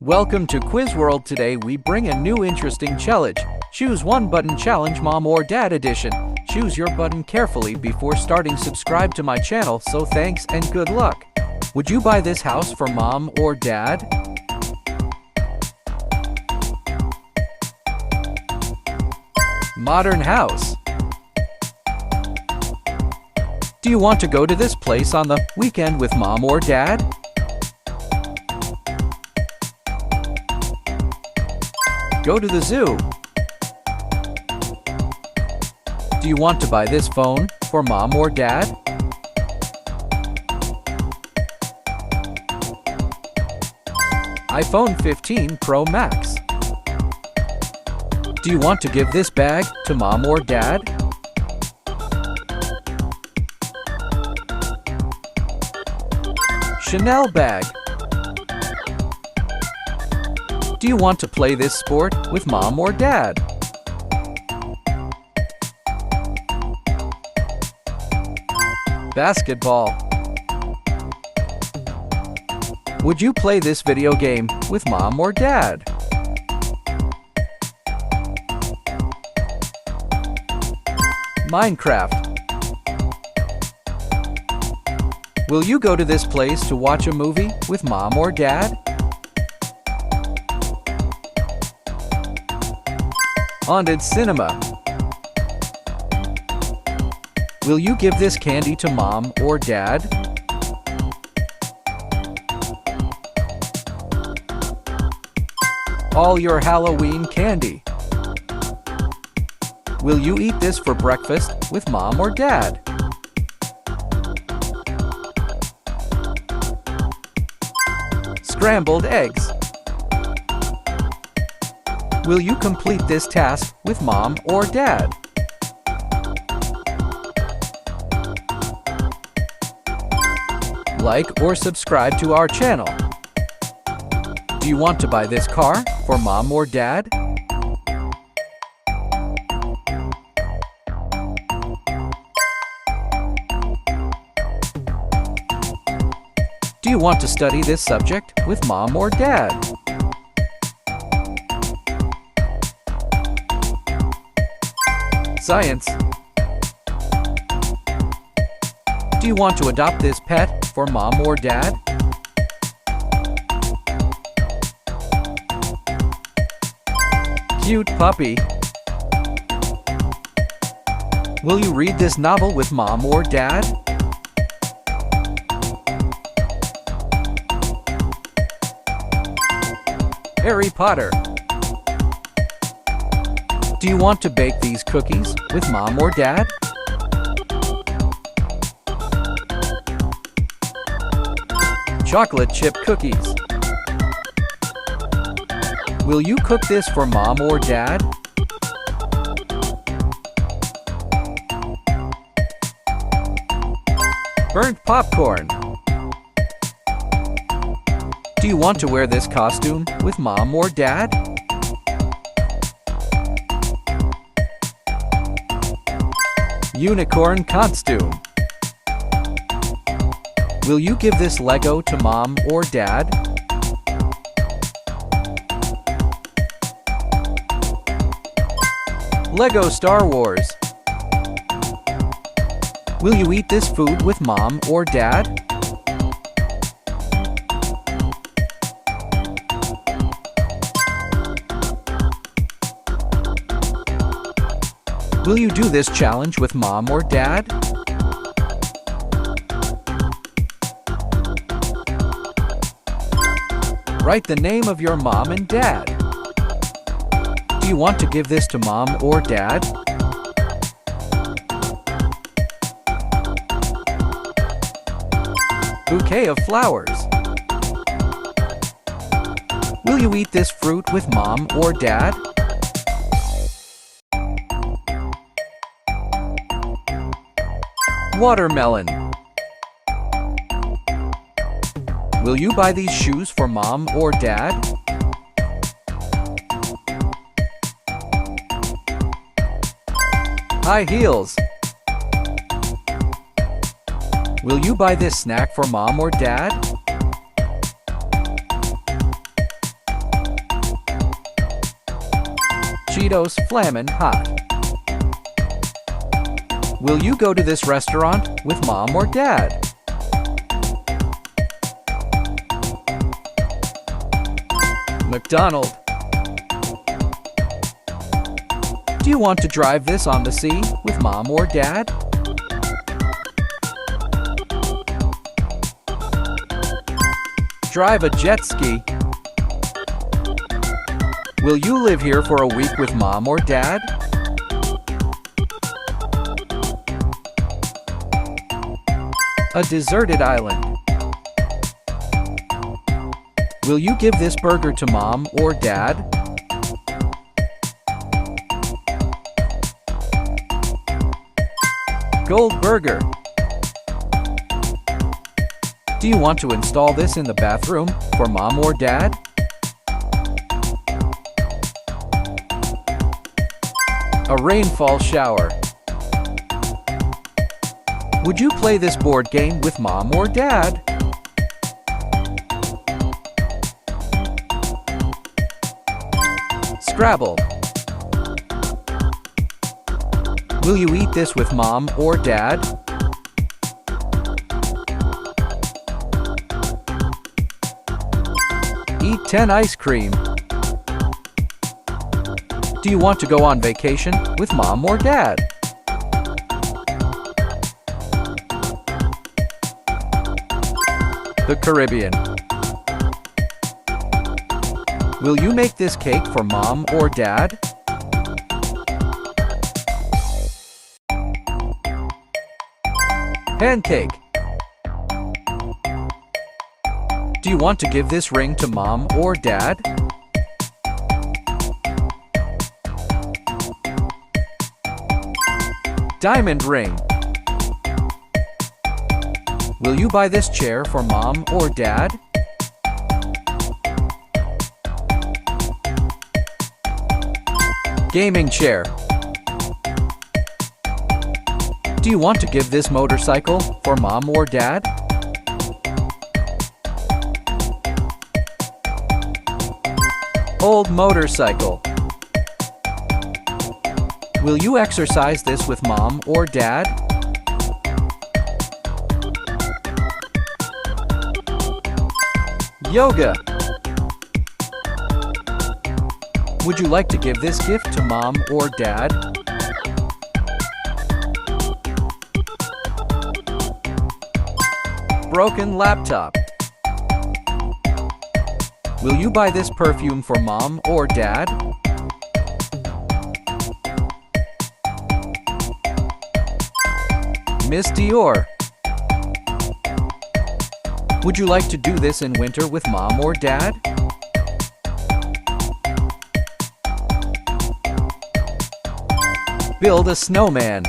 Welcome to Quiz World. Today we bring a new interesting challenge. Choose one button challenge, mom or dad edition. Choose your button carefully before starting. Subscribe to my channel, so thanks and good luck. Would you buy this house for mom or dad? Modern house. Do you want to go to this place on the weekend with mom or dad? Go to the zoo. Do you want to buy this phone for mom or dad? iPhone 15 Pro Max. Do you want to give this bag to mom or dad? Chanel bag. Do you want to play this sport with mom or dad? Basketball. Would you play this video game with mom or dad? Minecraft. Will you go to this place to watch a movie with mom or dad? Haunted cinema. Will you give this candy to mom or dad? All your Halloween candy. Will you eat this for breakfast with mom or dad? Scrambled eggs. Will you complete this task with mom or dad? Like or subscribe to our channel. Do you want to buy this car for mom or dad? Do you want to study this subject with mom or dad? Science. Do you want to adopt this pet for mom or dad? Cute puppy. Will you read this novel with mom or dad? Harry Potter. Do you want to bake these cookies with mom or dad? Chocolate chip cookies. Will you cook this for mom or dad? Burnt popcorn. Do you want to wear this costume with mom or dad? Unicorn costume. Will you give this Lego to mom or dad? Lego Star Wars. Will you eat this food with mom or dad? Will you do this challenge with mom or dad? Write the name of your mom and dad. Do you want to give this to mom or dad? Bouquet of flowers. Will you eat this fruit with mom or dad? Watermelon. Will you buy these shoes for mom or dad? High heels. Will you buy this snack for mom or dad? Cheetos Flamin' Hot. Will you go to this restaurant with mom or dad? McDonald's. Do you want to drive this on the sea with mom or dad? Drive a jet ski. Will you live here for a week with mom or dad? A deserted island. Will you give this burger to mom or dad? Gold burger. Do you want to install this in the bathroom for mom or dad? A rainfall shower. Would you play this board game with mom or dad? Scrabble. Will you eat this with mom or dad? Eat 10 ice cream. Do you want to go on vacation with mom or dad? The Caribbean. Will you make this cake for mom or dad? Pancake. Do you want to give this ring to mom or dad? Diamond ring. Will you buy this chair for mom or dad? Gaming chair. Do you want to give this motorcycle for mom or dad? Old motorcycle. Will you exercise this with mom or dad? Yoga. Would you like to give this gift to mom or dad? Broken laptop. Will you buy this perfume for mom or dad? Miss Dior. Would you like to do this in winter with mom or dad? Build a snowman.